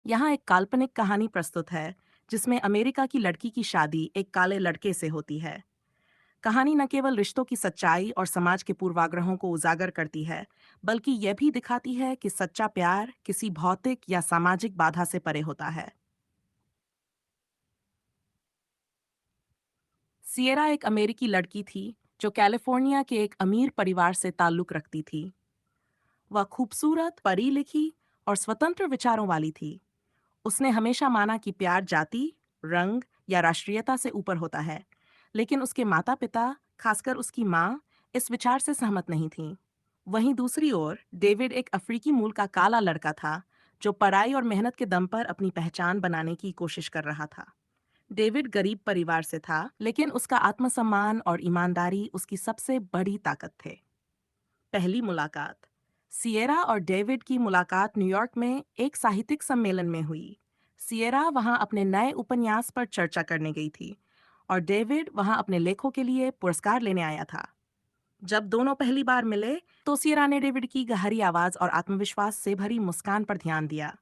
यहाँ एक काल्पनिक कहानी प्रस्तुत है जिसमें अमेरिका की लड़की की शादी एक काले लड़के से होती है। कहानी न केवल रिश्तों की सच्चाई और समाज के पूर्वाग्रहों को उजागर करती है, बल्कि यह भी दिखाती है कि सच्चा प्यार किसी भौतिक या सामाजिक बाधा से परे होता है। सिएरा एक अमेरिकी लड़की थी जो कैलिफोर्निया के एक अमीर परिवार से ताल्लुक रखती थी। वह खूबसूरत, पढ़ी लिखी और स्वतंत्र विचारों वाली थी। उसने हमेशा माना कि प्यार जाति, रंग या राष्ट्रीयता से ऊपर होता है, लेकिन उसके माता-पिता, खासकर उसकी माँ, इस विचार से सहमत नहीं थीं। वहीं दूसरी ओर, डेविड एक अफ्रीकी मूल का काला लड़का था, जो पढ़ाई और मेहनत के दम पर अपनी पहचान बनाने की कोशिश कर रहा था। डेविड गरीब परिवार से था, लेकिन उसका आत्मसम्मान और ईमानदारी उसकी सबसे बड़ी ताकत थे। पहली मुलाकात। सिएरा और डेविड की मुलाकात न्यूयॉर्क में एक साहित्यिक सम्मेलन में हुई। सिएरा वहां अपने नए उपन्यास पर चर्चा करने गई थी और डेविड वहां अपने लेखों के लिए पुरस्कार लेने आया था। जब दोनों पहली बार मिले, तो सिएरा ने डेविड की गहरी आवाज और आत्मविश्वास से भरी मुस्कान पर ध्यान दिया।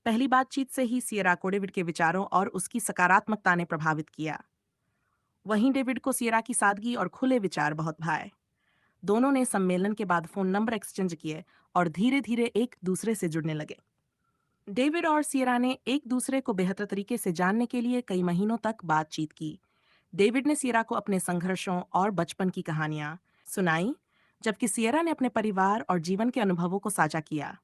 पहली बातचीत से ही सिएरा को डेविड के विचारों और उसकी सकारात्मकता ने प्रभावित किया। वहीं डेविड को सिएरा की सादगी और खुले विचार बहुत भाए। दोनों ने सम्मेलन के बाद फोन नंबर एक्सचेंज किए और धीरे धीरे एक दूसरे से जुड़ने लगे। डेविड और सिएरा ने एक दूसरे को बेहतर तरीके से जानने के लिए कई महीनों तक बातचीत की। डेविड ने सिएरा को अपने संघर्षों और बचपन की कहानियां सुनाई, जबकि सिएरा ने अपने परिवार और जीवन के अनुभवों को साझा किया।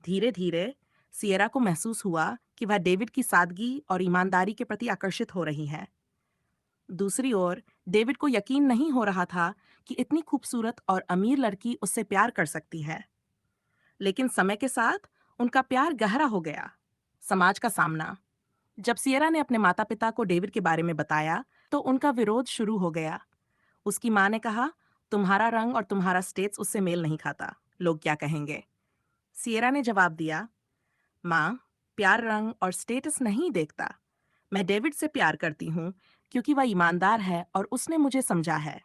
धीरे धीरे सिएरा को महसूस हुआ कि वह डेविड की सादगी और ईमानदारी के प्रति आकर्षित हो रही है। दूसरी ओर, डेविड को यकीन नहीं हो रहा था कि इतनी खूबसूरत और अमीर लड़की उससे प्यार कर सकती है। लेकिन समय के साथ उनका प्यार गहरा हो गया। समाज का सामना। जब सिएरा ने अपने माता-पिता को डेविड के बारे में बताया, तो उनका विरोध शुरू हो गया। उसकी माँ ने कहा, तुम्हारा रंग और तुम्हारा स्टेट्स उससे मेल नहीं खाता। लोग क्या कहेंगे? सिएरा ने जवाब दिया, माँ, प्यार रंग और स्टेटस नहीं देखता। मैं डेविड से प्यार करती हूँ क्योंकि वह ईमानदार है और उसने मुझे समझा है।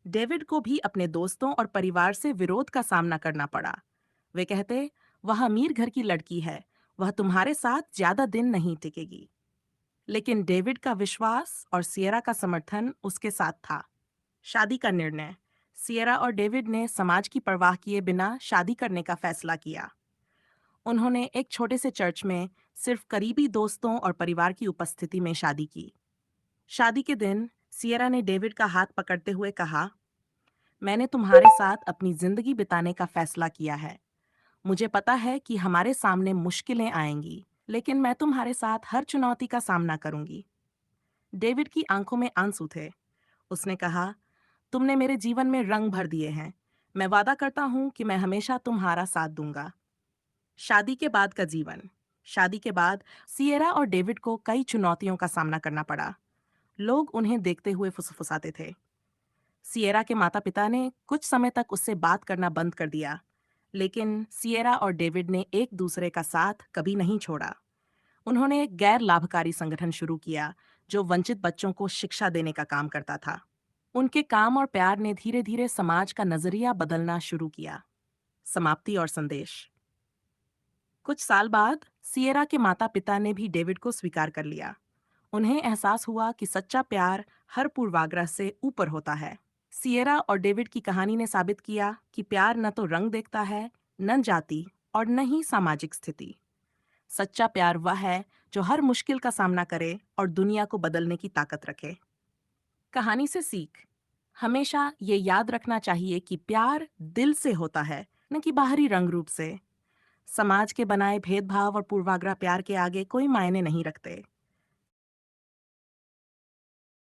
डेविड को भी अपने दोस्तों और परिवार से विरोध का सामना करना पड़ा। वे कहते, वह अमीर घर की लड़की है, वह तुम्हारे साथ ज्यादा दिन नहीं टिकेगी। लेकिन डेविड का विश्वास और सिएरा का समर्थन उसके साथ था। शादी का निर्णय। सिएरा और डेविड ने समाज की परवाह किए बिना शादी करने का फैसला किया। उन्होंने एक छोटे से चर्च में सिर्फ करीबी दोस्तों और परिवार की उपस्थिति में शादी की। शादी के दिन सिएरा ने डेविड का हाथ पकड़ते हुए कहा, मैंने तुम्हारे साथ अपनी जिंदगी बिताने का फैसला किया है। मुझे पता है कि हमारे सामने मुश्किलें आएंगी, लेकिन मैं तुम्हारे साथ हर चुनौती का सामना करूंगी। डेविड की आंखों में आंसू थे। उसने कहा, तुमने मेरे जीवन में रंग भर दिए हैं। मैं वादा करता हूं कि मैं हमेशा तुम्हारा साथ दूंगा। शादी के बाद का जीवन। शादी के बाद सिएरा और डेविड को कई चुनौतियों का सामना करना पड़ा। लोग उन्हें देखते हुए फुसफुसाते थे। सिएरा के माता-पिता ने कुछ समय तक उससे बात करना बंद कर दिया, लेकिन सिएरा और डेविड ने एक दूसरे का साथ कभी नहीं छोड़ा। उन्होंने एक गैर लाभकारी संगठन शुरू किया, जो वंचित बच्चों को शिक्षा देने का काम करता था। उनके काम और प्यार ने धीरे-धीरे समाज का नजरिया बदलना शुरू किया। समाप्ति और संदेश। कुछ साल बाद सिएरा के माता-पिता ने भी डेविड को स्वीकार कर लिया। उन्हें एहसास हुआ कि सच्चा प्यार हर पूर्वाग्रह से ऊपर होता है। सिएरा और डेविड की कहानी ने साबित किया कि प्यार न तो रंग देखता है, न जाति और न ही सामाजिक स्थिति। सच्चा प्यार वह है जो हर मुश्किल का सामना करे और दुनिया को बदलने की ताकत रखे। कहानी से सीख। हमेशा ये याद रखना चाहिए कि प्यार दिल से होता है, न कि बाहरी रंग रूप से। समाज के बनाए भेदभाव और पूर्वाग्रह प्यार के आगे कोई मायने नहीं रखते।